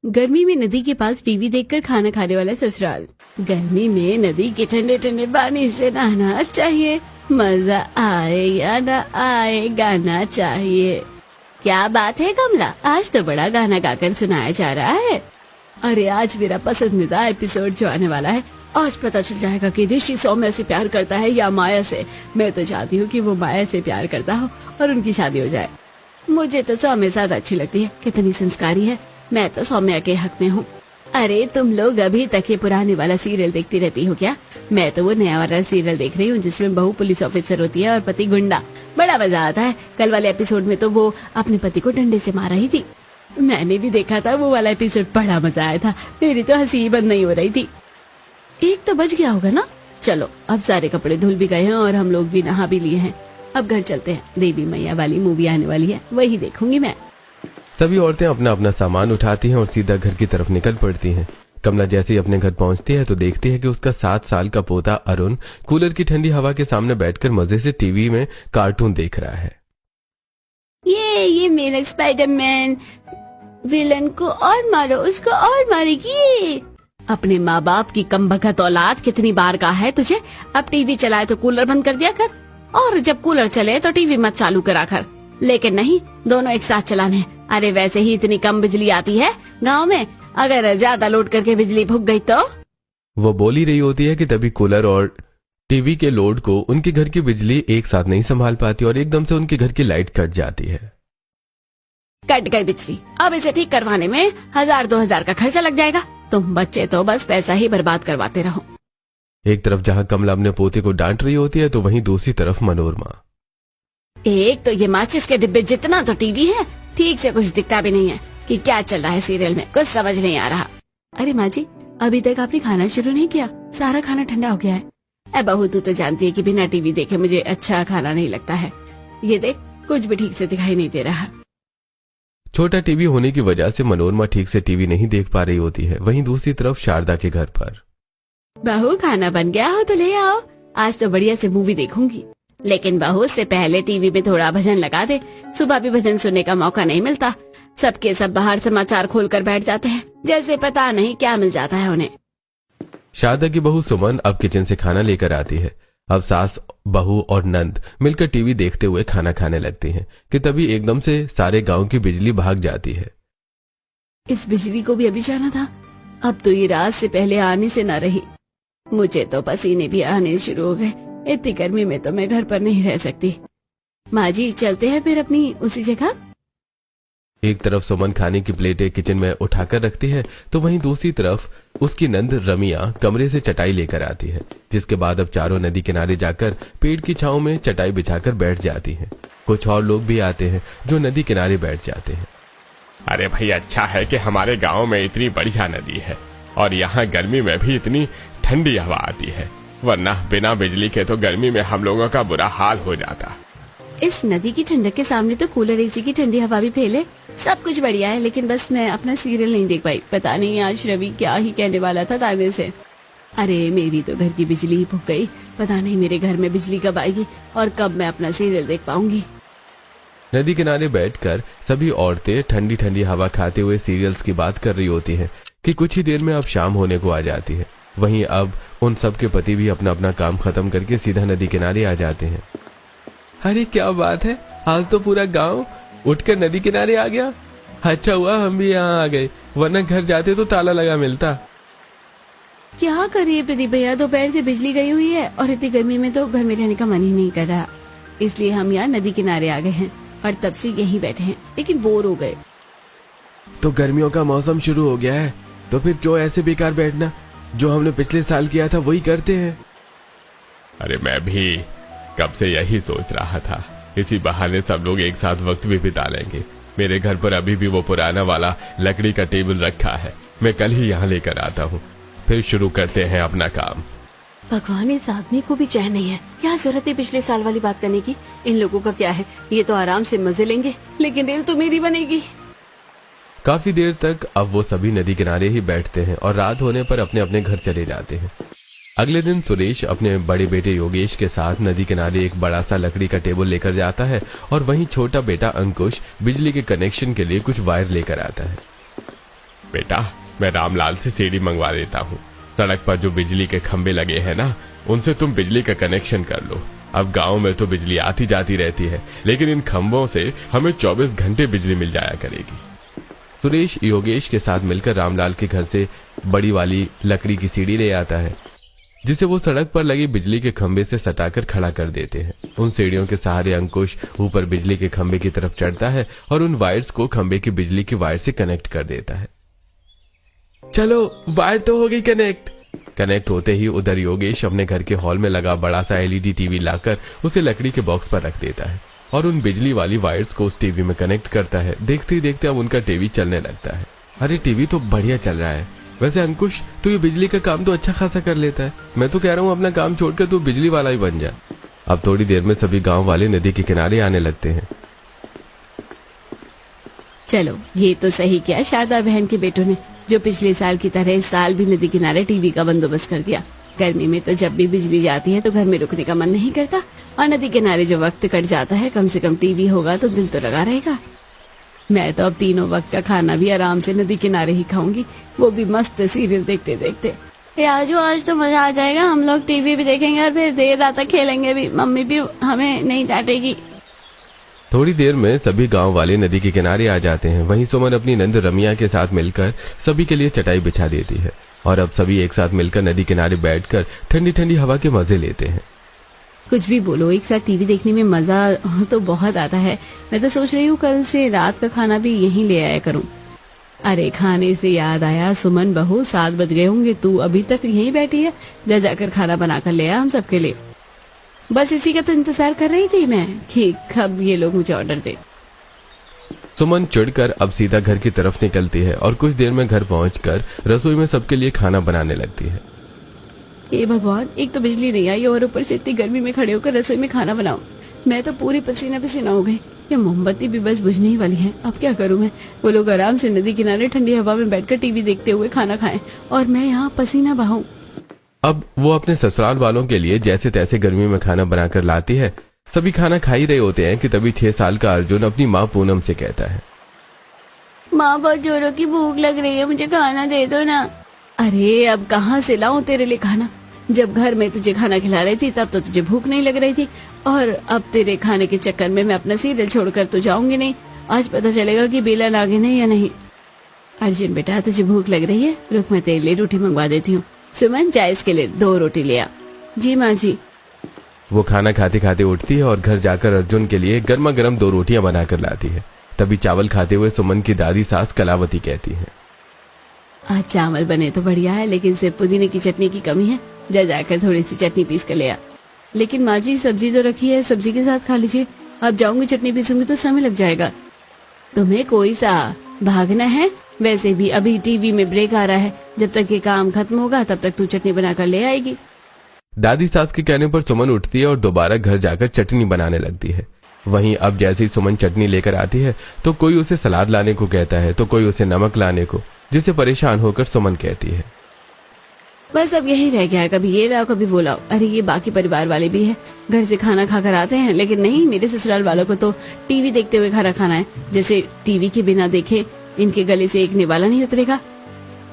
गर्मी में नदी के पास टीवी देखकर खाना खाने वाला ससुराल। गर्मी में नदी के ठंडे ठंडे पानी से नहाना चाहिए, मजा आए या न आए गाना चाहिए। क्या बात है कमला, आज तो बड़ा गाना गाकर सुनाया जा रहा है। अरे आज मेरा पसंदीदा एपिसोड जो आने वाला है, आज पता चल जाएगा कि ऋषि सौम्या से प्यार करता है या माया से। मैं तो चाहती हूँ कि वो माया से प्यार करता हो और उनकी शादी हो जाए। मुझे तो सौम्या ज्यादा अच्छी लगती है, कितनी संस्कारी है। मैं तो सौम्या के हक में हूँ। अरे तुम लोग अभी तक ये पुराने वाला सीरियल देखती रहती हो क्या? मैं तो वो नया वाला सीरियल देख रही हूँ जिसमें बहू पुलिस ऑफिसर होती है और पति गुंडा। बड़ा मजा आता है। कल वाले एपिसोड में तो वो अपने पति को डंडे से मार रही थी। मैंने भी देखा था वो वाला एपिसोड, बड़ा मजा आया था। मेरी तो हंसी बंद नहीं हो रही थी। 1 तो बज गया होगा ना। चलो अब सारे कपड़े धुल भी गए हैं और हम लोग भी नहा भी लिए हैं। अब घर चलते हैं। देवी मैया वाली मूवी आने वाली है, वही देखूंगी मैं। सभी औरतें अपना अपना सामान उठाती हैं और सीधा घर की तरफ निकल पड़ती हैं। कमला जैसे ही अपने घर पहुंचती है तो देखती है कि उसका 7 साल का पोता अरुण कूलर की ठंडी हवा के सामने बैठकर मजे से टीवी में कार्टून देख रहा है। ये मेरा स्पाइडरमैन, विलन को और मारो, उसको और मारेगी। अपने माँ बाप की कमबख्त औलाद, कितनी बार कहा है तुझे अब टीवी चलाए तो कूलर बंद कर दिया कर, और जब कूलर चले तो टीवी मत चालू करा कर। लेकिन नहीं, दोनों एक साथ चलाने। अरे वैसे ही इतनी कम बिजली आती है गांव में, अगर ज्यादा लोड करके बिजली भुग गई तो। वो बोल ही रही होती है कि तभी कूलर और टीवी के लोड को उनके घर की बिजली एक साथ नहीं संभाल पाती और एकदम से उनके घर की लाइट कट जाती है। कट गई बिजली, अब इसे ठीक करवाने में 1000-2000 का खर्चा लग जाएगा। तुम बच्चे तो बस पैसा ही बर्बाद करवाते रहो। एक तरफ जहाँ कमला अपने पोते को डांट रही होती है तो वहीं दूसरी तरफ मनोरमा। एक तो ये माचिस के डिब्बे जितना तो टीवी है, ठीक से कुछ दिखता भी नहीं है कि क्या चल रहा है सीरियल में, कुछ समझ नहीं आ रहा। अरे माँ जी, अभी तक आपने खाना शुरू नहीं किया? सारा खाना ठंडा हो गया है। ए बहू, तू तो जानती है कि बिना टीवी देखे मुझे अच्छा खाना नहीं लगता है। ये देख, कुछ भी ठीक से दिखाई नहीं दे रहा। छोटा टीवी होने की वजह से मनोरमा ठीक से टीवी नहीं देख पा रही होती है। वहीं दूसरी तरफ शारदा के घर पर। बहू, खाना बन गया हो तो ले आओ, आज तो बढ़िया से मूवी देखूंगी। लेकिन बहू, से पहले टीवी में थोड़ा भजन लगा दे। सुबह भी भजन सुनने का मौका नहीं मिलता। सबके सब बाहर समाचार खोलकर बैठ जाते हैं, जैसे पता नहीं क्या मिल जाता है उन्हें। शारदा की बहू सुमन अब किचन से खाना लेकर आती है। अब सास, बहू और नंद मिलकर टीवी देखते हुए खाना खाने लगती हैं कि तभी एकदम से सारे गांव की बिजली भाग जाती है। इस बिजली को भी अभी जाना था। अब तो ये रात से पहले आने से न रही। मुझे तो पसीने भी आने शुरू हो गए। इतनी गर्मी में तो मैं घर पर नहीं रह सकती। माँ जी, चलते हैं फिर अपनी उसी जगह। एक तरफ सुमन खाने की प्लेटें किचन में उठाकर रखती है तो वहीं दूसरी तरफ उसकी नंद रमिया कमरे से चटाई लेकर आती है, जिसके बाद अब चारों नदी किनारे जाकर पेड़ की छांव में चटाई बिछाकर बैठ जाती हैं। कुछ और लोग भी आते हैं जो नदी किनारे बैठ जाते हैं। अरे भाई, अच्छा है कि हमारे गांव में इतनी बढ़िया नदी है और यहाँ गर्मी में भी इतनी ठंडी हवा आती है, वरना बिना बिजली के तो गर्मी में हम लोगों का बुरा हाल हो जाता। इस नदी की ठंडक के सामने तो कूलर, एसी की ठंडी हवा भी फैले। सब कुछ बढ़िया है, लेकिन बस मैं अपना सीरियल नहीं देख पाई। पता नहीं आज रवि क्या ही कहने वाला था ताने से। अरे मेरी तो घर की बिजली ही फूक गई। पता नहीं मेरे घर में बिजली कब आएगी और कब मैं अपना सीरियल देख पाऊंगी। नदी किनारे बैठकर सभी औरतें ठंडी ठंडी हवा खाते हुए सीरियल्स की बात कर रही होती हैं कि कुछ ही देर में अब शाम होने को आ जाती है। वहीं अब उन सब के पति भी अपना अपना काम खत्म करके सीधा नदी किनारे आ जाते हैं। अरे क्या बात है, आज तो पूरा गांव उठकर नदी किनारे आ गया। अच्छा हुआ हम भी यहाँ आ गए, वरना घर जाते तो ताला लगा मिलता। क्या करिए प्रदीप भैया, दोपहर से बिजली गई हुई है और इतनी गर्मी में तो घर में रहने का मन ही नहीं कर रहा। इसलिए हम यहाँ नदी किनारे आ गए हैं और तब से यहीं बैठे हैं, लेकिन बोर हो गए। तो गर्मियों का मौसम शुरू हो गया है, तो फिर क्यों ऐसे बेकार बैठना, जो हमने पिछले साल किया था वही करते हैं। अरे मैं भी कब से यही सोच रहा था, इसी बहाने सब लोग एक साथ वक्त भी बिता लेंगे। मेरे घर पर अभी भी वो पुराना वाला लकड़ी का टेबल रखा है, मैं कल ही यहाँ लेकर आता हूँ, फिर शुरू करते हैं अपना काम। भगवान, इस आदमी को भी चैन नहीं है। क्या जरूरत है पिछले साल वाली बात करने की? इन लोगों का क्या है, ये तो आराम से मजे लेंगे, लेकिन रेल तो मेरी बनेगी। काफी देर तक अब वो सभी नदी किनारे ही बैठते हैं और रात होने पर अपने अपने घर चले जाते हैं। अगले दिन सुरेश अपने बड़े बेटे योगेश के साथ नदी किनारे एक बड़ा सा लकड़ी का टेबल लेकर जाता है और वहीं छोटा बेटा अंकुश बिजली के कनेक्शन के लिए कुछ वायर लेकर आता है। बेटा, मैं रामलाल से सीढ़ी मंगवा देता हूँ। सड़क पर जो बिजली के खंबे लगे हैं ना, उनसे तुम बिजली का कनेक्शन कर लो। अब गांव में तो बिजली आती जाती रहती है, लेकिन इन खंभों से हमें 24 घंटे बिजली मिल जाया करेगी। सुरेश योगेश के साथ मिलकर रामलाल के घर से बड़ी वाली लकड़ी की सीढ़ी ले आता है, जिसे वो सड़क पर लगी बिजली के खंबे से सटाकर खड़ा कर देते हैं। उन सीढ़ियों के सहारे अंकुश ऊपर बिजली के खंबे की तरफ चढ़ता है और उन वायर्स को खंबे की बिजली की वायर से कनेक्ट कर देता है। चलो, वायर तो हो गई कनेक्ट। कनेक्ट होते ही उधर योगेश अपने घर के हॉल में लगा बड़ा सा एलईडी टीवी लाकर उसे लकड़ी के बॉक्स पर रख देता है और उन बिजली वाली वायर्स को उस टीवी में कनेक्ट करता है। देखते ही देखते अब उनका टीवी चलने लगता है। अरे, टीवी तो बढ़िया चल रहा है। वैसे अंकुश, तू ये बिजली का काम तो अच्छा खासा कर लेता है। मैं तो कह रहा हूँ अपना काम छोड़कर तू बिजली वाला ही बन जा। अब थोड़ी देर में सभी गांव वाले नदी के किनारे आने लगते हैं। चलो, ये तो सही किया शारदा बहन के बेटों ने, जो पिछले साल की तरह इस साल भी नदी किनारे टीवी का बंदोबस्त कर दिया। गर्मी में तो जब भी बिजली जाती है तो घर में रुकने का मन नहीं करता, और नदी किनारे जो वक्त कट जाता है, कम से कम टीवी होगा तो दिल तो लगा रहेगा। मैं तो अब तीनों वक्त का खाना भी आराम से नदी किनारे ही खाऊंगी, वो भी मस्त सीरियल देखते देखते। राजू, आज तो मजा आ जाएगा। हम लोग टीवी भी देखेंगे और फिर देर रात तक खेलेंगे भी। मम्मी भी हमें नहीं डांटेगी। थोड़ी देर में सभी गांव वाले नदी के किनारे आ जाते हैं। वहीं सुमन अपनी नंद रमिया के साथ मिलकर सभी के लिए चटाई बिछा देती है और अब सभी एक साथ मिलकर नदी किनारे बैठकर ठंडी ठंडी हवा के मजे लेते हैं। कुछ भी बोलो, एक साथ टीवी देखने में मजा तो बहुत आता है। मैं तो सोच रही हूँ कल से रात का खाना भी यहीं ले आया करूँ। अरे, खाने से याद आया, सुमन बहू, 7 बज गए होंगे, तू अभी तक यहीं बैठी है? जा जाकर खाना बनाकर ले आ हम सबके लिए। बस इसी का तो इंतजार कर रही थी मैं कि कब ये लोग मुझे ऑर्डर दे। सुमन चिढ़कर अब सीधा घर की तरफ निकलती है और कुछ देर में घर पहुंचकर रसोई में सबके लिए खाना बनाने लगती है। हे भगवान, एक तो बिजली नहीं आई और ऊपर से इतनी गर्मी में खड़े होकर रसोई में खाना बनाओ। मैं तो पूरी पसीना पसीना हो गई। ये मोमबत्ती भी बस बुझने ही वाली है। अब क्या करूं मैं? वो लोग आराम से नदी किनारे ठंडी हवा में बैठकर टीवी देखते हुए खाना खाएं और मैं यहाँ पसीना बहाऊं। अब वो अपने ससुराल वालों के लिए जैसे तैसे गर्मी में खाना बनाकर लाती है। सभी खाना खा ही रहे होते हैं कि तभी 6 साल का अर्जुन अपनी माँ पूनम से कहता है, माँ, बहुत जोरों की भूख लग रही है, मुझे खाना दे दो ना। अरे, अब कहाँ से लाऊं तेरे लिए खाना? जब घर में तुझे खाना खिला रही थी तब तो तुझे भूख नहीं लग रही थी, और अब तेरे खाने के चक्कर में मैं अपना सीरियल छोड़कर तो जाऊंगी नहीं। आज पता चलेगा कि बेला नागिन है या नहीं। अर्जुन बेटा, तुझे भूख लग रही है? रुक, मैं तेरे लिए रोटी मंगवा देती हूँ। सुमन, जा इसके लिए 2 रोटी ले आ। जी माँ जी। वो खाना खाते खाते उठती है और घर जाकर अर्जुन के लिए गर्मा गर्म 2 रोटियां बनाकर लाती है। तभी चावल खाते हुए सुमन की दादी सास कलावती कहती है, आज चावल बने तो बढ़िया है, लेकिन सिर्फ पुदीने की चटनी की कमी है। जा जाकर थोड़ी सी चटनी पीस कर ले आ। लेकिन माँ जी, सब्जी तो रखी है, सब्जी के साथ खा लीजिए। अब जाऊंगी, चटनी पीसूंगी तो समय लग जाएगा। तुम्हें कोई सा भागना है? वैसे भी अभी टीवी में ब्रेक आ रहा है, जब तक ये काम खत्म होगा तब तक तू चटनी बनाकर ले आएगी। दादी सास के कहने पर सुमन उठती है और दोबारा घर जाकर चटनी बनाने लगती है। वहीं अब जैसे ही सुमन चटनी लेकर आती है तो कोई उसे सलाद लाने को कहता है तो कोई उसे नमक लाने को, जिससे परेशान होकर सुमन कहती है, बस अब यही रह गया है, कभी ये लाओ कभी वो लाओ। अरे, ये बाकी परिवार वाले भी है, घर से खाना खाकर आते हैं, लेकिन नहीं, मेरे ससुराल वालों को तो टीवी देखते हुए खाना खाना है। जैसे टीवी के बिना देखे इनके गले से एक निवाला नहीं उतरेगा।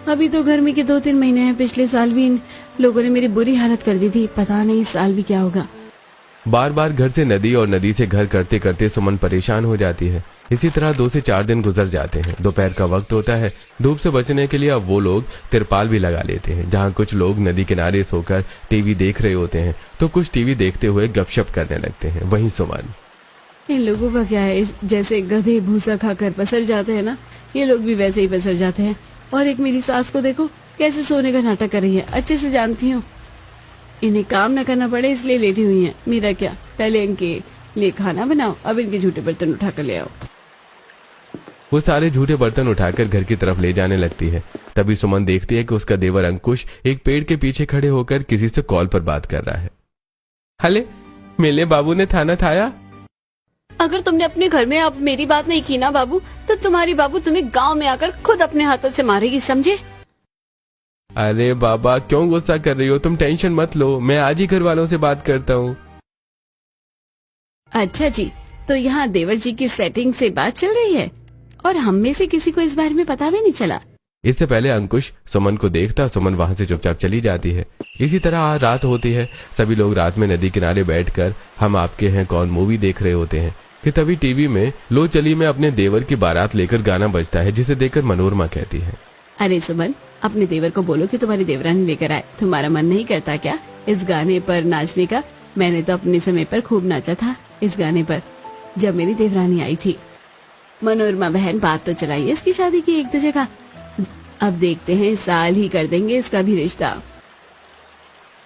अभी तो गर्मी के 2-3 महीने हैं। पिछले साल भी इन लोगों ने मेरी बुरी हालत कर दी थी, पता नहीं इस साल भी क्या होगा। बार बार घर से नदी और नदी से घर करते करते सुमन परेशान हो जाती है। इसी तरह 2 से 4 दिन गुजर जाते हैं। दोपहर का वक्त होता है। धूप से बचने के लिए अब वो लोग तिरपाल भी लगा लेते हैं। जहाँ कुछ लोग नदी किनारे सोकर टीवी देख रहे होते हैं तो कुछ टीवी देखते हुए गपशप करने लगते हैं। वहीं सुमन, इन लोगों का क्या है, जैसे गधे भूसा खाकर पसर जाते हैं ना, ये लोग भी वैसे ही पसर जाते हैं। और एक मेरी सास को देखो कैसे सोने का नाटक कर रही है। अच्छे से जानती हूँ इन्हें काम न करना पड़े इसलिए लेटी हुई हैं। मेरा क्या, पहले इनके लिए खाना बनाओ, अब इनके झूठे बर्तन उठा कर ले आओ। वो सारे झूठे बर्तन उठाकर घर की तरफ ले जाने लगती है। तभी सुमन देखती है कि उसका देवर अंकुश एक पेड़ के पीछे खड़े होकर किसी से कॉल पर बात कर रहा है। हले, मेले बाबू ने थाना थाया? अगर तुमने अपने घर में अब मेरी बात नहीं की ना बाबू, तो तुम्हारी बाबू तुम्हें गांव में आकर खुद अपने हाथों से मारेगी, समझे? अरे बाबा, क्यों गुस्सा कर रही हो? तुम टेंशन मत लो, मैं आज ही घर वालों से बात करता हूँ। अच्छा जी, तो यहाँ देवर जी की सेटिंग से बात चल रही है और हम में से किसी को इस बारे में पता भी नहीं चला। इससे पहले अंकुश सुमन को देखता, सुमन वहां से चुपचाप चली जाती है। इसी तरह आज रात होती है। सभी लोग रात में नदी किनारे बैठकर हम आपके हैं कौन मूवी देख रहे होते हैं कि तभी टीवी में लो चली में अपने देवर की बारात लेकर गाना बजता है, जिसे देखकर मनोरमा कहती है, अरे सुमन, अपने देवर को बोलो कि तुम्हारी देवरानी लेकर आए। तुम्हारा मन नहीं करता क्या इस गाने पर नाचने का? मैंने तो अपने समय पर खूब नाचा था इस गाने पर, जब मेरी देवरानी आई थी। मनोरमा बहन, बात तो चलाइए इसकी शादी की एक दो जगह। अब देखते हैं, इस साल ही कर देंगे इसका भी रिश्ता।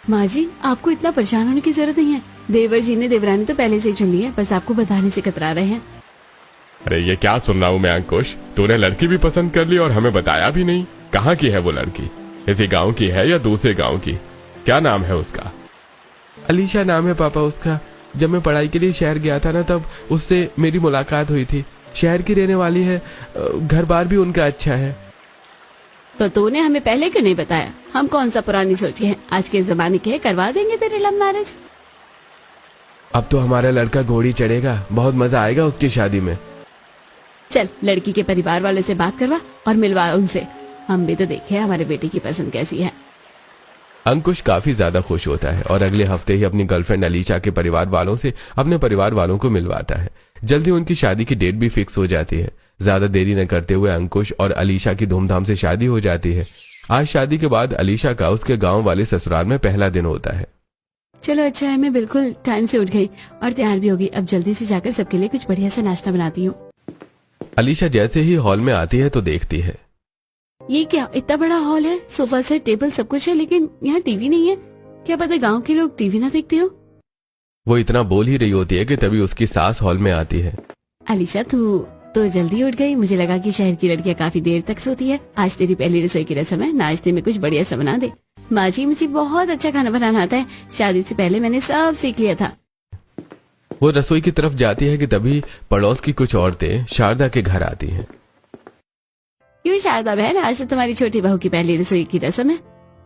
माँ जी, आपको इतना परेशान होने की जरूरत नहीं है। देवर जी ने देवरानी तो पहले से ही चुन ली है, बस आपको बताने से कतरा रहे हैं। अरे ये क्या सुन रहा हूँ मैं अंकुश, तूने लड़की भी पसंद कर ली और हमें बताया भी नहीं। कहाँ की है वो लड़की? इसी गांव की है या दूसरे गांव की? क्या नाम है उसका? अलीशा नाम है पापा उसका। जब मैं पढ़ाई के लिए शहर गया था ना, तब उससे मेरी मुलाकात हुई थी। शहर की रहने वाली है, घर बार भी उनका अच्छा है। तो तूने हमें पहले क्यों नहीं बताया? हम कौन सा पुरानी सोची है, आज के जमाने के करवा देंगे तेरे लव मैरिज। अब तो हमारा लड़का घोड़ी चढ़ेगा, बहुत मजा आएगा उसकी शादी में। चल लड़की के परिवार वालों से बात करवा और मिलवा उनसे, हम भी तो देखे हमारे बेटे की पसंद कैसी है। अंकुश काफी ज्यादा खुश होता है और अगले हफ्ते ही अपनी गर्लफ्रेंड अलीशा के परिवार वालों से अपने परिवार वालों को मिलवाता है। जल्दी उनकी शादी की डेट भी फिक्स हो जाती है। ज्यादा देरी न करते हुए अंकुश और अलीशा की धूमधाम से शादी हो जाती है। आज शादी के बाद अलीशा का उसके गांव वाले ससुराल में पहला दिन होता है। चलो अच्छा है, मैं बिल्कुल टाइम से उठ गई और तैयार भी होगी। अब जल्दी से जाकर सबके लिए कुछ बढ़िया सा नाश्ता बनाती हूँ। अलीशा जैसे ही हॉल में आती है तो देखती है, ये क्या इतना बड़ा हॉल है, सोफा सेट टेबल सब कुछ है, लेकिन यहाँ टीवी नहीं है। क्या पता गांव के लोग टीवी ना देखते हो। वो इतना बोल ही रही होती है कि तभी उसकी सास हॉल में आती है। अलीशा, तू तो जल्दी उठ गई। मुझे लगा कि शहर की लड़कियां काफी देर तक सोती है। आज तेरी पहली रसोई की रस्म है, नाश्ते में कुछ बढ़िया सा बना दे। माँ जी, मुझे बहुत अच्छा खाना बनाना आता है, शादी से पहले मैंने सब सीख लिया था। वो रसोई की तरफ जाती है कि तभी पड़ोस की कुछ औरतें शारदा के घर आती हैं। क्यों शारदा बहन, आज तो तुम्हारी छोटी बहू की पहली रसोई की रस्म है,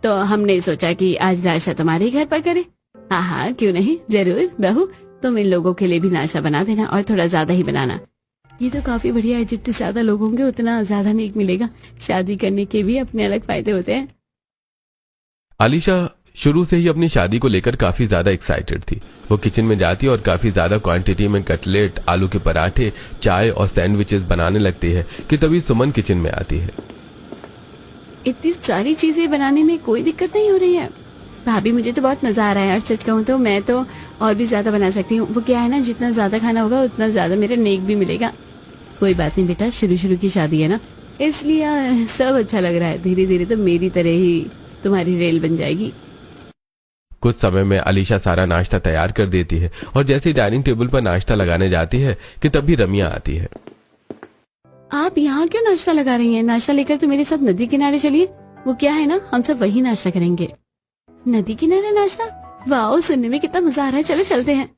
तो हमने सोचा कि आज नाश्ता तुम्हारे घर पर करे। हाँ हाँ, क्यों नहीं, जरूर बहू, तुम इन लोगों के लिए भी नाश्ता बना देना और थोड़ा ज्यादा ही बनाना। ये तो काफी बढ़िया है, जितने ज्यादा लोग होंगे उतना ज्यादा नेक मिलेगा। शादी करने के भी अपने अलग फायदे होते हैं। अलीशा शुरू से ही अपनी शादी को लेकर काफी ज्यादा एक्साइटेड थी। वो किचन में जाती है और काफी ज्यादा क्वांटिटी में कटलेट, आलू के पराठे, चाय और सैंडविचेस बनाने लगती है कि तभी सुमन किचन में आती है। इतनी सारी चीजें बनाने में कोई दिक्कत नहीं हो रही है भाभी, मुझे तो बहुत मजा आ रहा है। और सच कहूँ तो मैं तो और भी ज्यादा बना सकती हूँ। वो क्या है ना, जितना ज्यादा खाना होगा उतना ज्यादा मेरा नेक भी मिलेगा। कोई बात नहीं बेटा, शुरू शुरू की शादी है ना, इसलिए सब अच्छा लग रहा है। धीरे धीरे तो मेरी तरह ही तुम्हारी रेल बन जाएगी। कुछ समय में अलीशा सारा नाश्ता तैयार कर देती है और जैसे ही डाइनिंग टेबल पर नाश्ता लगाने जाती है कि तभी रमिया आती है। आप यहाँ क्यों नाश्ता लगा रही हैं? नाश्ता लेकर तो मेरे साथ नदी किनारे चलिए। वो क्या है ना, हम सब वही नाश्ता करेंगे। नदी किनारे नाश्ता? वाह, सुनने में कितना मजा आ रहा है। चलो चलते हैं।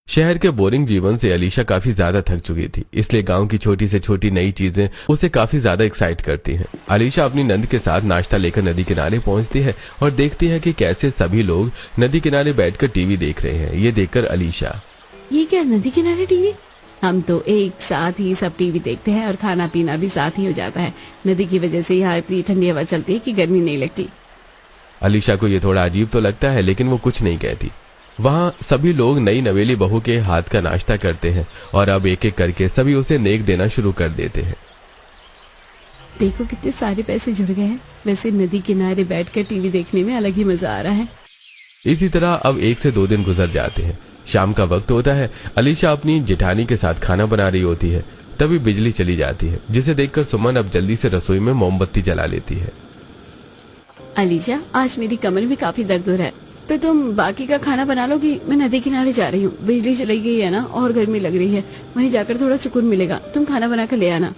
शहर के बोरिंग जीवन से अलीशा काफी ज्यादा थक चुकी थी, इसलिए गांव की छोटी से छोटी नई चीजें उसे काफी ज्यादा एक्साइट करती हैं। अलीशा अपनी नंद के साथ नाश्ता लेकर नदी किनारे पहुंचती है और देखती है कि कैसे सभी लोग नदी किनारे बैठकर टीवी देख रहे हैं। ये देखकर अलीशा, ये क्या नदी किनारे टीवी? हम तो एक साथ ही सब टीवी देखते हैं और खाना पीना भी साथ ही हो जाता है। नदी की वजह से यहाँ इतनी ठंडी हवा चलती है कि गर्मी नहीं लगती। अलीशा को ये थोड़ा अजीब तो लगता है, लेकिन वो कुछ नहीं कहती। वहाँ सभी लोग नई नवेली बहू के हाथ का नाश्ता करते हैं और अब एक एक करके सभी उसे नेक देना शुरू कर देते हैं। देखो कितने सारे पैसे जुड़ गए हैं। वैसे नदी किनारे बैठकर टीवी देखने में अलग ही मजा आ रहा है। इसी तरह अब 1 से 2 दिन गुजर जाते हैं। शाम का वक्त होता है। अलीशा अपनी जेठानी के साथ खाना बना रही होती है, तभी बिजली चली जाती है, जिसे देखकर सुमन अब जल्दी से रसोई में मोमबत्ती जला लेती है। अलीशा, आज मेरी कमर में काफी दर्द हो रहा है, तो तुम बाकी का खाना बना लोगी? मैं नदी किनारे जा रही हूँ, बिजली चली गई है ना और गर्मी लग रही है, वहीं जाकर थोड़ा सुकून मिलेगा। तुम खाना बना कर ले आना।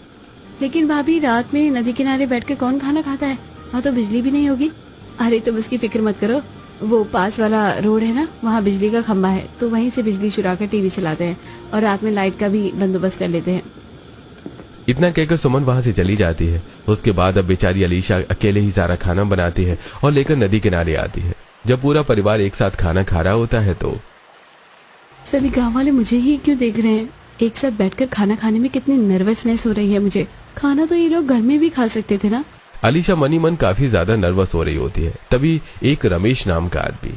लेकिन भाभी, रात में नदी किनारे बैठकर कौन खाना खाता है? वहाँ तो बिजली भी नहीं होगी। अरे तुम इसकी फिक्र मत करो, वो पास वाला रोड है ना, वहाँ बिजली का खंबा है, तो वहीं से बिजली चुरा कर टीवी चलाते हैं और रात में लाइट का भी बंदोबस्त कर लेते हैं। इतना कहकर सुमन वहाँ से चली जाती है। उसके बाद अब बेचारी अलीशा अकेले ही सारा खाना बनाती है और लेकर नदी किनारे आती है। जब पूरा परिवार एक साथ खाना खा रहा होता है तो सभी गाँव वाले मुझे ही क्यों देख रहे हैं? एक साथ बैठकर खाना खाने में कितनी नर्वसनेस हो रही है मुझे। खाना तो ये लोग घर में भी खा सकते थे ना। अलीशा मनी मन काफी ज्यादा नर्वस हो रही होती है। तभी एक रमेश नाम का आदमी,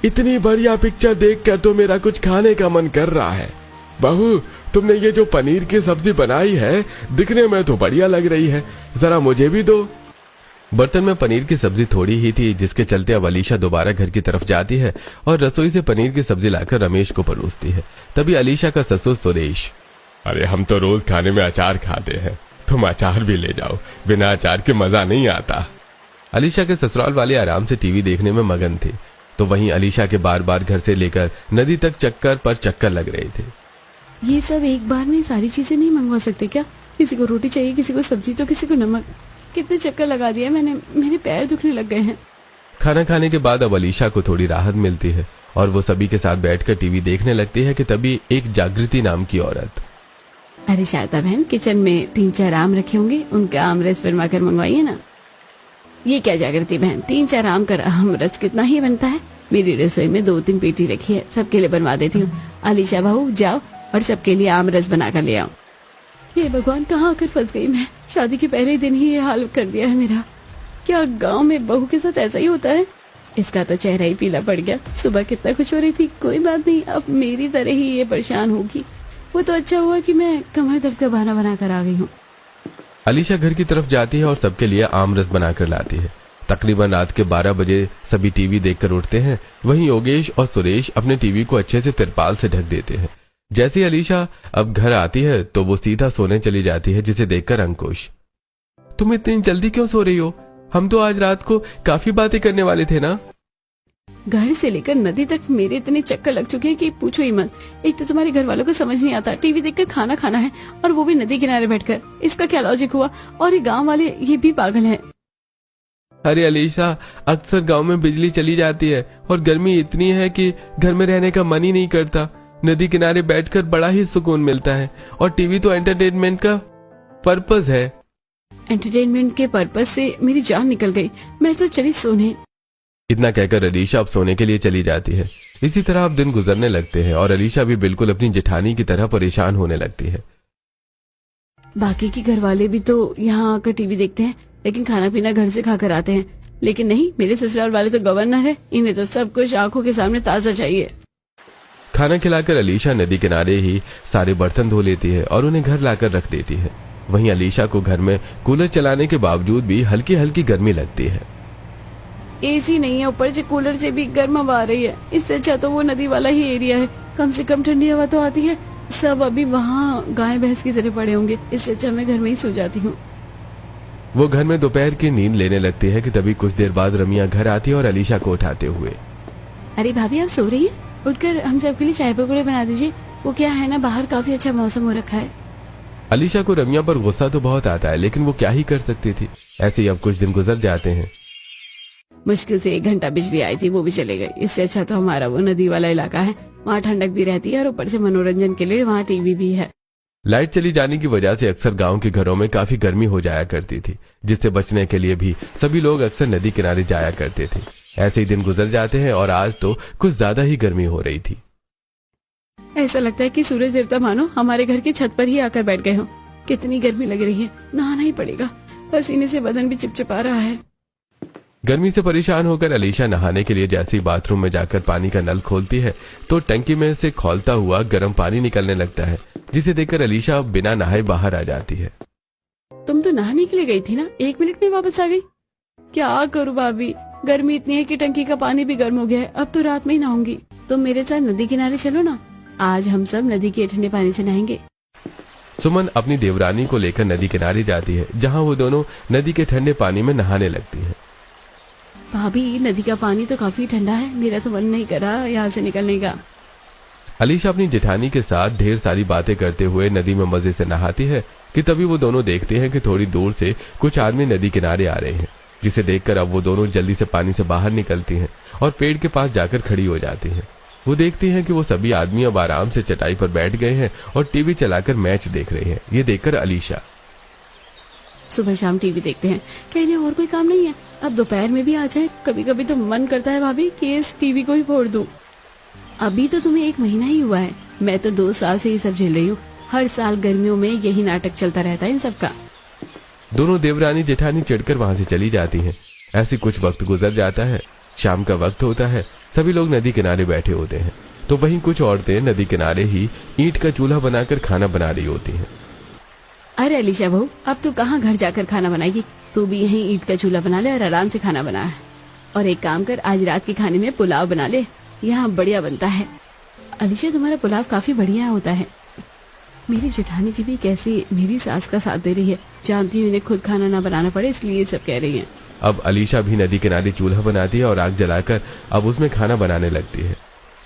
इतनी बढ़िया पिक्चर देखकर तो मेरा कुछ खाने का मन कर रहा है। बहू, तुमने ये जो पनीर की सब्जी बनाई है दिखने में तो बढ़िया लग रही है, जरा मुझे भी दो। बर्तन में पनीर की सब्जी थोड़ी ही थी, जिसके चलते अब अलीशा दोबारा घर की तरफ जाती है और रसोई से पनीर की सब्जी लाकर रमेश को परोसती है। तभी अलीशा का ससुर सुरेश, अरे हम तो रोज खाने में अचार खाते हैं, तुम अचार भी ले जाओ, बिना अचार के मजा नहीं आता। अलीशा के ससुराल वाले आराम से टीवी देखने में मगन थे, तो वहीं अलीशा के बार बार घर से लेकर नदी तक चक्कर पर चक्कर लग रहे थे। ये सब एक बार में सारी चीजें नहीं मंगवा सकते क्या? किसी को रोटी चाहिए, किसी को सब्जी, तो किसी को नमक। कितने चक्कर लगा दिए मैंने, मेरे पैर दुखने लग गए हैं। खाना खाने के बाद अब अलीशा को थोड़ी राहत मिलती है और वो सभी के साथ बैठकर टीवी देखने लगती है कि तभी एक जागृति नाम की औरत, अरे शारदा बहन, किचन में 3-4 आम रखे होंगे, उनका आम रस बनवा कर मंगवाइए ना। ये क्या जागृति बहन, 3-4 आम का आम रस कितना ही बनता है? मेरी रसोई में 2-3 पेटी रखी है, सबके लिए बनवा देती हूँ। अलीशा बहू जाओ और सबके लिए आम रस बना कर ले आओ। ये भगवान, कहाँ आकर फंस गई मैं। शादी के पहले दिन ही ये हाल कर दिया है मेरा। क्या गांव में बहू के साथ ऐसा ही होता है? इसका तो चेहरा ही पीला पड़ गया। सुबह कितना खुश हो रही थी, कोई बात नहीं, अब मेरी तरह ही ये परेशान होगी। वो तो अच्छा हुआ कि मैं कमर दर्द का बहाना बनाकर आ गई हूँ। अलीशा घर की तरफ जाती है और सबके लिए आम रस बनाकर लाती है। तकरीबन रात के 12 बजे सभी टीवी देखकर उठते हैं। वहीं योगेश और सुरेश अपने टीवी को अच्छे से तिरपाल से ढक देते हैं। जैसे ही अलीशा अब घर आती है तो वो सीधा सोने चली जाती है, जिसे देखकर अंकुश, तुम इतनी जल्दी क्यों सो रही हो? हम तो आज रात को काफी बातें करने वाले थे ना। घर से लेकर नदी तक मेरे इतने चक्कर लग चुके हैं कि पूछो ही मत। एक तो तुम्हारे घर वालों को समझ नहीं आता, टीवी देखकर खाना खाना है और वो भी नदी किनारे बैठकर। इसका क्या लॉजिक हुआ? और ये गांव वाले ये भी पागल हैं। अरे अलीशा, अक्सर गांव में बिजली चली जाती है और गर्मी इतनी है कि घर में रहने का मन ही नहीं करता। नदी किनारे बैठकर बड़ा ही सुकून मिलता है और टीवी तो एंटरटेनमेंट का पर्पस है। एंटरटेनमेंट के पर्पस से मेरी जान निकल गई, मैं तो चली सोने। इतना कहकर अलीशा अब सोने के लिए चली जाती है। इसी तरह अब दिन गुजरने लगते हैं और अलीशा भी बिल्कुल अपनी जेठानी की तरह परेशान होने लगती है। बाकी के घर वाले भी तो यहाँ आकर टीवी देखते हैं, लेकिन खाना पीना घर से खाकर आते हैं। लेकिन नहीं, मेरे ससुराल वाले तो गवर्नर है, इन्हें तो सब कुछ आंखों के सामने ताजा चाहिए। खाना खिलाकर अलीशा नदी किनारे ही सारे बर्तन धो लेती है और उन्हें घर लाकर रख देती है। वहीं अलीशा को घर में कूलर चलाने के बावजूद भी हल्की हल्की गर्मी लगती है। एसी नहीं है, ऊपर से कूलर से भी गर्म हवा आ रही है। इससे अच्छा तो वो नदी वाला ही एरिया है, कम से कम ठंडी हवा तो आती है। सब अभी वहाँ गाय भैंस की तरह पड़े होंगे, इससे अच्छा मैं घर में ही सो जाती हूँ। वो घर में दोपहर की नींद लेने लगती है कि तभी कुछ देर बाद रमिया घर आती है और अलीशा को उठाते हुए, अरे भाभी, आप सो रही है? उठकर हम सबके लिए चाय पकौड़े बना दीजिए। वो क्या है ना, बाहर काफी अच्छा मौसम हो रखा है। अलीशा को रमिया पर गुस्सा तो बहुत आता है, लेकिन वो क्या ही कर सकती थी। ऐसे ही अब कुछ दिन गुजर जाते हैं। मुश्किल से 1 घंटा बिजली आई थी, वो भी चले गई। इससे अच्छा तो हमारा वो नदी वाला इलाका है, वहाँ ठंडक भी रहती है और ऊपर से मनोरंजन के लिए वहाँ टीवी भी है। लाइट चली जाने की वजह से अक्सर गांव के घरों में काफी गर्मी हो जाया करती थी, जिससे बचने के लिए भी सभी लोग अक्सर नदी किनारे जाया करते थे। ऐसे ही दिन गुजर जाते हैं और आज तो कुछ ज्यादा ही गर्मी हो रही थी। ऐसा लगता है कि सूरज देवता मानो हमारे घर की छत पर ही आकर बैठ गए हो। कितनी गर्मी लग रही है, नहाना ही पड़ेगा, पसीने से बदन भी चिपचिपा रहा है। गर्मी से परेशान होकर अलीशा नहाने के लिए जैसे ही बाथरूम में जाकर पानी का नल खोलती है तो टंकी में से खौलता हुआ गर्म पानी निकलने लगता है, जिसे देखकर अलीशा बिना नहाए बाहर आ जाती है। तुम तो नहाने के लिए गई थी ना, 1 मिनट में वापस आ गई। क्या करूँ भाभी, गर्मी इतनी है कि टंकी का पानी भी गर्म हो गया है। अब तो रात में ही नहाऊंगी। तुम मेरे साथ नदी किनारे चलो ना, आज हम सब नदी के ठंडे पानी से नहाएंगे। सुमन अपनी देवरानी को लेकर नदी किनारे जाती है, जहाँ वो दोनों नदी के ठंडे पानी में नहाने लगती है। भाभी, नदी का पानी तो काफी ठंडा है, मेरा तो मन नहीं करा यहाँ से निकलने का। अलीशा अपनी जेठानी के साथ ढेर सारी बातें करते हुए नदी में मजे से नहाती है कि तभी वो दोनों देखते हैं कि थोड़ी दूर से कुछ आदमी नदी किनारे आ रहे हैं, जिसे देखकर अब वो दोनों जल्दी से पानी से बाहर निकलती हैं और पेड़ के पास जाकर खड़ी हो जाती हैं। वो देखती हैं कि वो सभी आदमी अब आराम से चटाई पर बैठ गए हैं और टीवी चलाकर मैच देख रहे हैं। ये देखकर अलीशा, सुबह शाम टीवी देखते हैं, क्या इन्हें और कोई काम नहीं है? अब दोपहर में भी आ जाए। कभी कभी तो मन करता है भाभी कि इस टीवी को ही फोड़ दूं। अभी तो तुम्हें 1 महीना ही हुआ है, मैं तो 2 साल से ये सब झेल रही हूँ। हर साल गर्मियों में यही नाटक चलता रहता है इन सबका। दोनों देवरानी जेठानी चिढ़कर वहां से चली जाती हैं। ऐसे कुछ वक्त गुजर जाता है। शाम का वक्त होता है। सभी लोग नदी किनारे बैठे होते हैं तो वहीं कुछ औरतें नदी किनारे ही ईंट का चूल्हा बनाकर खाना बना रही होती हैं। अरे अलीशा बहू, अब तू कहाँ घर जाकर खाना बनाएगी? तू भी यहीं ईंट का चूल्हा बना ले और आराम से खाना बना है। और एक काम कर, आज रात के खाने में पुलाव बना ले, यहाँ बढ़िया बनता है। अलीशा, तुम्हारा पुलाव काफी बढ़िया होता है। मेरी जेठानी जी भी कैसी मेरी सास का साथ दे रही है, जानती हूँ इन्हें खुद खाना ना बनाना पड़े इसलिए सब कह रही है। अब अलीशा भी नदी किनारे चूल्हा बनाती है और आग जलाकर अब उसमें खाना बनाने लगती है।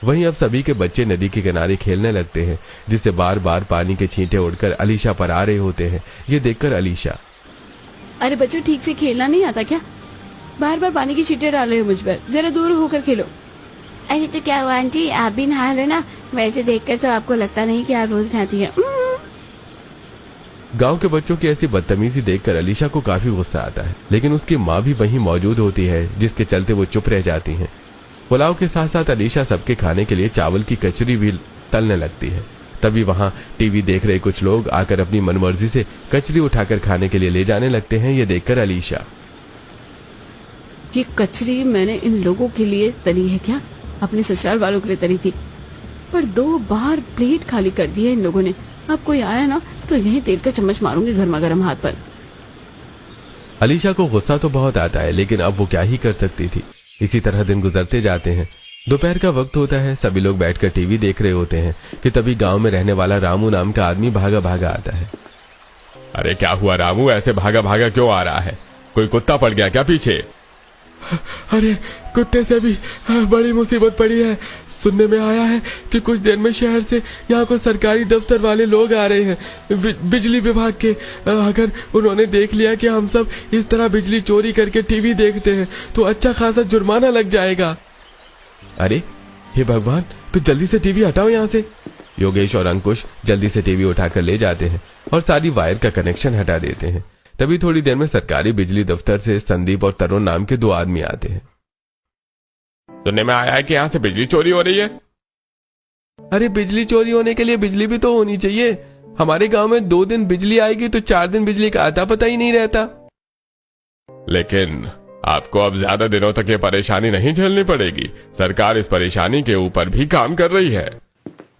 वहीं अब सभी के बच्चे नदी के किनारे खेलने लगते हैं, जिससे बार बार पानी के छींटे उड़कर अलीशा पर आ रहे होते हैं। ये देखकर अलीशा, अरे बच्चों, ठीक से खेलना नहीं आता क्या? बार बार पानी की छींटे डाल रहे हो मुझ पर, जरा दूर होकर खेलो। अरे तो क्या हुआ आंटी, आप भी नहा लेना। वैसे देखकर तो आपको लगता नहीं कि आप रोज नहाती है। गांव के बच्चों की ऐसी बदतमीजी देखकर अलीशा को काफी गुस्सा आता है, लेकिन उसकी माँ भी वहीं मौजूद होती है, जिसके चलते वो चुप रह जाती हैं। पुलाव के साथ साथ अलीशा सबके खाने के लिए चावल की कचरी भी तलने लगती है। तभी वहां टीवी देख रहे कुछ लोग आकर अपनी मनमर्जी से कचरी उठाकर खाने के लिए ले जाने लगते हैं। ये देखकर अलीशा, ये कचरी मैंने इन लोगों के लिए तली है क्या? अपने ससुराल वालों के लिए तली थी, पर 2 बार प्लेट खाली कर दी है इन लोगों ने। अब कोई आया ना तो यही तेल का चम्मच मारूंगी गर्मा गर्म हाथ पर। अलीशा को गुस्सा तो बहुत आता है, लेकिन अब वो क्या ही कर सकती थी। इसी तरह दिन गुजरते जाते हैं। दोपहर का वक्त होता है। सभी लोग बैठकर टीवी देख रहे होते हैं कि तभी गांव में रहने वाला रामू नाम का आदमी भागा भागा आता है। अरे क्या हुआ रामू, ऐसे भागा भागा क्यों आ रहा है? कोई कुत्ता पड़ गया क्या पीछे? अरे कुत्ते से भी बड़ी मुसीबत पड़ी है। सुनने में आया है कि कुछ देर में शहर से यहाँ को सरकारी दफ्तर वाले लोग आ रहे हैं, बिजली विभाग के। अगर उन्होंने देख लिया कि हम सब इस तरह बिजली चोरी करके टीवी देखते हैं तो अच्छा खासा जुर्माना लग जाएगा। अरे हे भगवान, तो जल्दी से टीवी हटाओ यहाँ से। योगेश और अंकुश जल्दी से टीवी उठाकर ले जाते हैं और सारी वायर का कनेक्शन हटा देते हैं। तभी थोड़ी देर में सरकारी बिजली दफ्तर से संदीप और तरुण नाम के 2 आदमी आते हैं। सुनने में आया है कि यहाँ से बिजली चोरी हो रही है। अरे बिजली चोरी होने के लिए बिजली भी तो होनी चाहिए। हमारे गांव में 2 दिन बिजली आएगी तो 4 दिन बिजली का आता पता ही नहीं रहता। लेकिन आपको अब ज्यादा दिनों तक ये परेशानी नहीं झेलनी पड़ेगी। सरकार इस परेशानी के ऊपर भी काम कर रही है।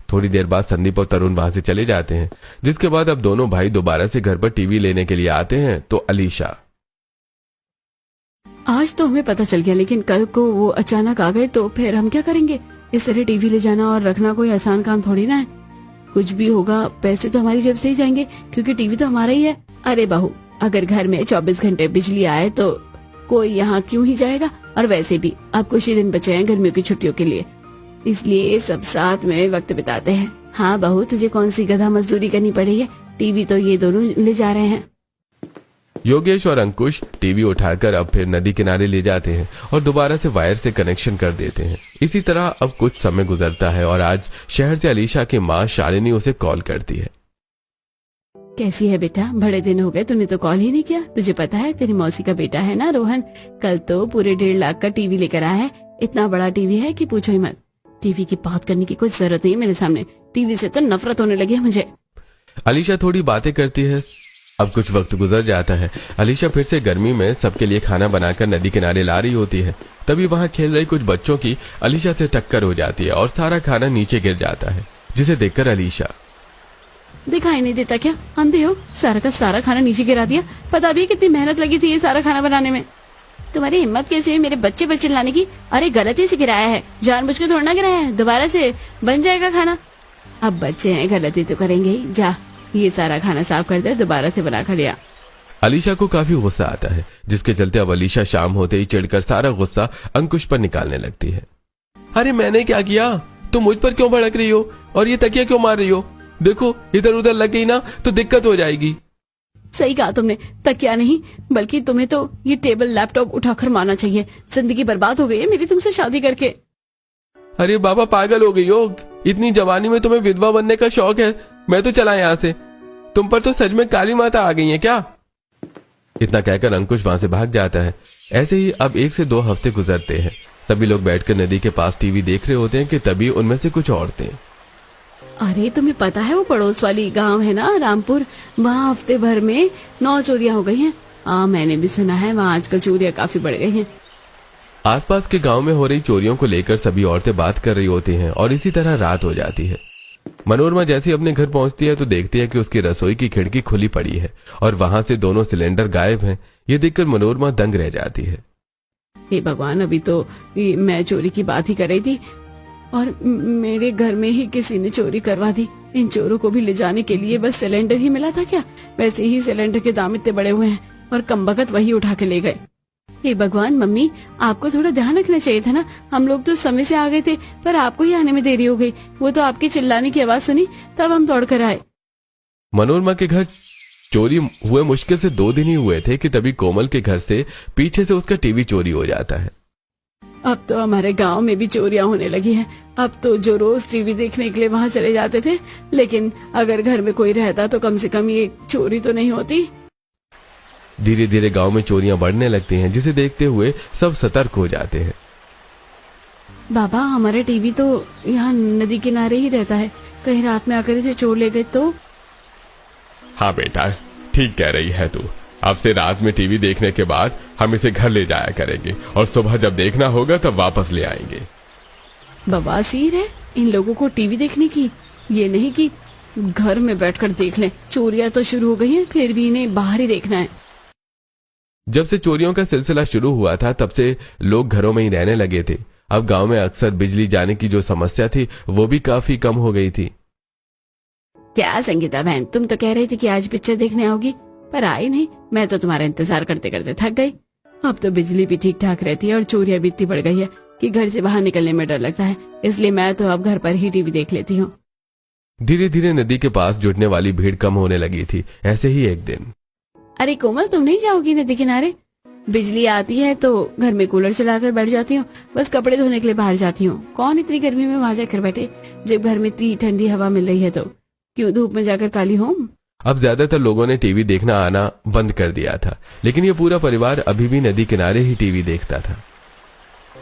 थोड़ी देर बाद संदीप और तरुण वहां से चले जाते हैं, जिसके बाद अब दोनों भाई दोबारा से घर पर टीवी लेने के लिए आते हैं। तो अलीशा, आज तो हमें पता चल गया, लेकिन कल को वो अचानक आ गए तो फिर हम क्या करेंगे? इस तरह टीवी ले जाना और रखना कोई आसान काम थोड़ी ना है। कुछ भी होगा पैसे तो हमारी जेब से ही जाएंगे, क्योंकि टीवी तो हमारा ही है। अरे बहू, अगर घर में 24 घंटे बिजली आए तो कोई यहाँ क्यों ही जाएगा? और वैसे भी अब कुछ ही दिन बचे हैं गर्मियों की छुट्टियों के लिए, इसलिए सब साथ में वक्त बिताते हैं। हाँ बहू, तुझे कौन सी गधा मजदूरी करनी पड़ी है? टीवी तो ये दोनों ले जा रहे हैं। योगेश और अंकुश टीवी उठाकर अब फिर नदी किनारे ले जाते हैं और दोबारा से वायर से कनेक्शन कर देते हैं। इसी तरह अब कुछ समय गुजरता है और आज शहर से अलीशा की माँ शालिनी उसे कॉल करती है। कैसी है बेटा? बड़े दिन हो गए, तूने तो कॉल ही नहीं किया। तुझे पता है तेरी मौसी का बेटा है ना रोहन, कल तो पूरे 1.5 लाख का टीवी लेकर आया है। इतना बड़ा टीवी है कि पूछो ही मत। टीवी की बात करने की कोई जरूरत नहीं मेरे सामने। टीवी से तो नफरत होने लगी है मुझे। अलीशा थोड़ी बातें करती है। अब कुछ वक्त गुजर जाता है। अलीशा फिर से गर्मी में सबके लिए खाना बनाकर नदी किनारे ला रही होती है। तभी वहां खेल रही कुछ बच्चों की अलीशा से टक्कर हो जाती है और सारा खाना नीचे गिर जाता है, जिसे देखकर अलीशा, दिखाई नहीं देता क्या? अंधे हो? सारा का सारा खाना नीचे गिरा दिया। पता भी कितनी मेहनत लगी थी ये सारा खाना बनाने में। तुम्हारी हिम्मत कैसी हुई मेरे बच्चे पर चिल्लाने की? अरे गलती से गिराया है, जानबूझ के थोड़ा ना गिराया है। दोबारा से बन जाएगा खाना। अब बच्चे हैं, गलती तो करेंगे ही। जा, ये सारा खाना साफ कर दे, दोबारा से बना कर लिया। अलीशा को काफी गुस्सा आता है, जिसके चलते अब अलीशा शाम होते ही चिढ़कर सारा गुस्सा अंकुश पर निकालने लगती है। अरे मैंने क्या किया? तुम मुझ पर क्यों भड़क रही हो और ये तकिया क्यों मार रही हो? देखो इधर उधर लग गई ना तो दिक्कत हो जाएगी। सही कहा तुमने, तकिया नहीं बल्कि तुम्हें तो ये टेबल लैपटॉप उठाकर मारना चाहिए। जिंदगी बर्बाद हो गई है मेरी तुमसे शादी करके। अरे बाबा पागल हो गई हो? इतनी जवानी में तुम्हें विधवा बनने का शौक है? मैं तो चला यहाँ से। तुम पर तो सच में काली माता आ गई है क्या? इतना कहकर अंकुश वहां से भाग जाता है। ऐसे ही अब 1 से 2 हफ्ते गुजरते हैं। सभी लोग बैठकर नदी के पास टीवी देख रहे होते हैं कि तभी उनमें से कुछ औरतें, अरे तुम्हें पता है वो पड़ोस वाली गांव है ना रामपुर, वहाँ हफ्ते भर में 9 चोरियां हो गई हैं। हाँ मैंने भी सुना है वहाँ आजकल चोरियां काफी बढ़ गई हैं। आसपास के गांव में हो रही चोरियों को लेकर सभी औरतें बात कर रही होती हैं और इसी तरह रात हो जाती है। मनोरमा जैसे अपने घर पहुंचती है तो देखती है कि उसकी रसोई की खिड़की खुली पड़ी है और वहां से दोनों सिलेंडर गायब हैं। ये देखकर मनोरमा दंग रह जाती है। हे भगवान, अभी तो मैं चोरी की बात ही कर रही थी और मेरे घर में ही किसी ने चोरी करवा दी। इन चोरों को भी ले जाने के लिए बस सिलेंडर ही मिला था क्या? वैसे ही सिलेंडर के दाम इतने बड़े हुए हैं और कमबख्त वही उठा के ले गए। हे भगवान, मम्मी आपको थोड़ा ध्यान रखना चाहिए था ना। हम लोग तो समय से आ गए थे पर आपको ही आने में देरी हो गई। वो तो आपके चिल्लाने की आवाज सुनी तब हम दौड़ कर आए। मनोरमा के घर चोरी हुए मुश्किल से 2 दिन ही हुए थे कि तभी कोमल के घर से पीछे से उसका टीवी चोरी हो जाता है। अब तो हमारे गांव में भी चोरियां होने लगी हैं। अब तो जो रोज टीवी देखने के लिए वहां चले जाते थे, लेकिन अगर घर में कोई रहता तो कम से कम ये चोरी तो नहीं होती। धीरे धीरे गांव में चोरियां बढ़ने लगती हैं, जिसे देखते हुए सब सतर्क हो जाते हैं। बाबा हमारा टीवी तो यहाँ नदी किनारे ही रहता है, कहीं रात में आकर इसे चोर ले गए तो? हाँ बेटा, ठीक कह रही है तू। अब से रात में टीवी देखने के बाद हम इसे घर ले जाया करेंगे और सुबह जब देखना होगा तब वापस ले आएंगे। बवासीर है इन लोगों को टीवी देखने की, ये नहीं कि घर में बैठकर देख लें। चोरियां तो शुरू हो गई हैं, फिर भी इन्हें बाहर ही देखना है। जब से चोरियों का सिलसिला शुरू हुआ था तब से लोग घरों में ही रहने लगे थे। अब गांव में अक्सर बिजली जाने की जो समस्या थी वो भी काफी कम हो गई थी। क्या संगीता बहन, तुम तो कह रही थी कि आज पिक्चर देखने आओगी पर आई नहीं। मैं तो तुम्हारा इंतजार करते करते थक गई। अब तो बिजली भी ठीक ठाक रहती है और चोरियां भी इतनी बढ़ गई है कि घर से बाहर निकलने में डर लगता है। इसलिए मैं तो अब घर पर ही टीवी देख लेती हूँ। धीरे धीरे नदी के पास जुटने वाली भीड़ कम होने लगी थी। ऐसे ही एक दिन, अरे कोमल, तुम नहीं जाओगी नदी किनारे? बिजली आती है तो घर में कूलर चलाकर बैठ जाती हूँ, बस कपड़े धोने के लिए बाहर जाती हूँ। कौन इतनी गर्मी में वहां जाकर बैठे जब घर में इतनी ठंडी हवा मिल रही है? तो क्यों धूप में जाकर काली हूँ? अब ज्यादातर लोगों ने टीवी देखना आना बंद कर दिया था, लेकिन ये पूरा परिवार अभी भी नदी किनारे ही टीवी देखता था।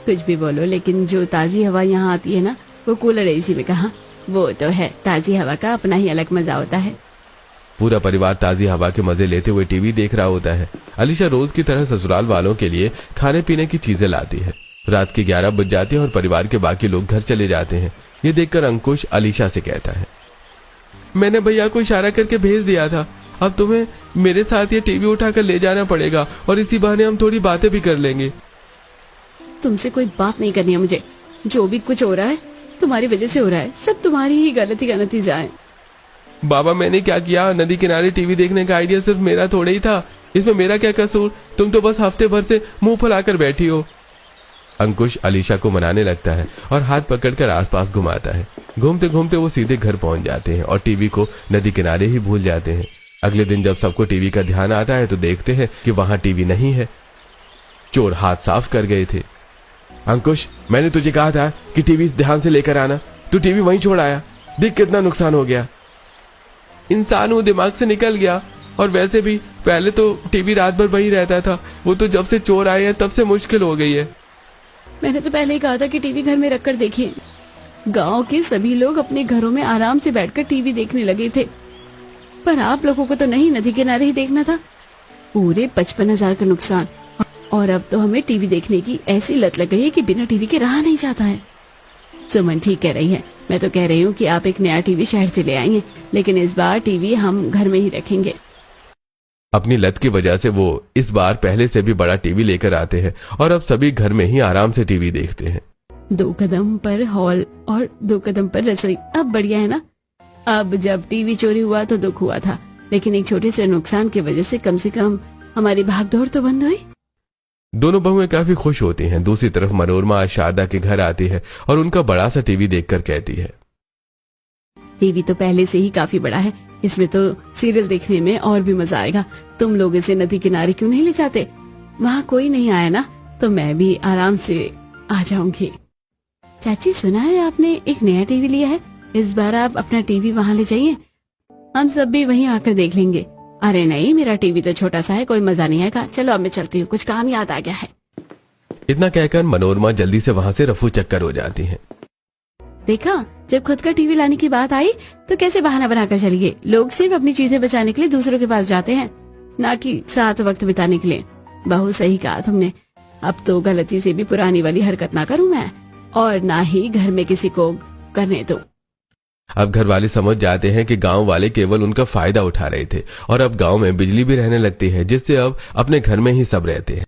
कुछ भी बोलो, लेकिन जो ताजी हवा यहाँ आती है ना, वो कूलर एसी में कहा। वो तो है, ताजी हवा का अपना ही अलग मजा होता है। पूरा परिवार ताजी हवा के मजे लेते हुए टीवी देख रहा होता है। अलीशा रोज की तरह ससुराल वालों के लिए खाने पीने की चीजें लाती है। रात के 11 बज जाते हैं और परिवार के बाकी लोग घर चले जाते हैं। ये देखकर अंकुश अलीशा से कहता है, मैंने भैया को इशारा करके भेज दिया था। अब तुम्हें मेरे साथ ये टीवी उठाकर ले जाना पड़ेगा और इसी बहाने हम थोड़ी बातें भी कर लेंगे। तुमसे कोई बात नहीं करनी है मुझे। जो भी कुछ हो रहा है तुम्हारी वजह से हो रहा है। सब तुम्हारी ही गलती का नतीजा है। बाबा मैंने क्या किया? नदी किनारे टीवी देखने का आइडिया सिर्फ मेरा थोड़ा ही था। इसमें मेरा क्या कसूर? तुम तो बस हफ्ते भर से मुंह फुलाकर बैठी हो। अंकुश अलीशा को मनाने लगता है और हाथ पकड़कर आसपास घुमाता है। घूमते घूमते वो सीधे घर पहुंच जाते हैं और टीवी को नदी किनारे ही भूल जाते हैं। अगले दिन जब सबको टीवी का ध्यान आता है तो देखते हैं कि वहां टीवी नहीं है। चोर हाथ साफ कर गए थे। अंकुश, मैंने तुझे कहा था कि टीवी ध्यान से लेकर आना, तू टीवी वहीं छोड़ आया। देख कितना नुकसान हो गया। इंसान वो दिमाग से निकल गया। और वैसे भी पहले तो टीवी रात भर वही रहता था, वो तो जब से चोर आए हैं तब से मुश्किल हो गई है। मैंने तो पहले ही कहा था कि टीवी घर में रखकर देखिए। गांव के सभी लोग अपने घरों में आराम से बैठकर टीवी देखने लगे थे, पर आप लोगों को तो नहीं, नदी किनारे ही देखना था। पूरे 55,000 का नुकसान। और अब तो हमें टीवी देखने की ऐसी लत लग गई है कि बिना टीवी के रहा नहीं जाता है। सुमन ठीक कह रही है। मैं तो कह रही हूँ कि आप एक नया टीवी शहर से ले आएंगे, लेकिन इस बार टीवी हम घर में ही रखेंगे। अपनी लत की वजह से वो इस बार पहले से भी बड़ा टीवी लेकर आते हैं और अब सभी घर में ही आराम से टीवी देखते हैं। 2 कदम पर हॉल और 2 कदम पर रसोई। अब बढ़िया है ना? अब जब टीवी चोरी हुआ तो दुख हुआ था, लेकिन एक छोटे से नुकसान की वजह से कम हमारी भागदौड़ तो बंद हुई। दोनों बहुएं काफी खुश होती हैं। दूसरी तरफ मनोरमा आज शारदा के घर आती है और उनका बड़ा सा टीवी देखकर कहती है, टीवी तो पहले से ही काफी बड़ा है, इसमें तो सीरियल देखने में और भी मजा आएगा। तुम लोग इसे नदी किनारे क्यों नहीं ले जाते? वहाँ कोई नहीं आया ना, तो मैं भी आराम से आ जाऊंगी। चाची, सुना है आपने एक नया टीवी लिया है? इस बार आप अपना टीवी वहाँ ले जाइए, हम सब भी वहीं आकर देख लेंगे। अरे नहीं, मेरा टीवी तो छोटा सा है, कोई मजा नहीं आएगा। चलो अब मैं चलती हूँ, कुछ काम याद आ गया है। इतना कहकर मनोरमा जल्दी से वहाँ से रफू चक्कर हो जाती हैं। देखा, जब खुद का टीवी लाने की बात आई तो कैसे बहाना बनाकर चली गई। लोग सिर्फ अपनी चीजें बचाने के लिए दूसरों के पास जाते हैं, ना कि साथ वक्त बिताने के लिए। बहुत सही कहा तुमने। अब तो गलती से भी पुरानी वाली हरकत ना करूं मैं, और ना ही घर में किसी को करने दो। अब घर वाले समझ जाते हैं कि गांव वाले केवल उनका फायदा उठा रहे थे और अब गांव में बिजली भी रहने लगती है, जिससे अब अपने घर में ही सब रहते हैं।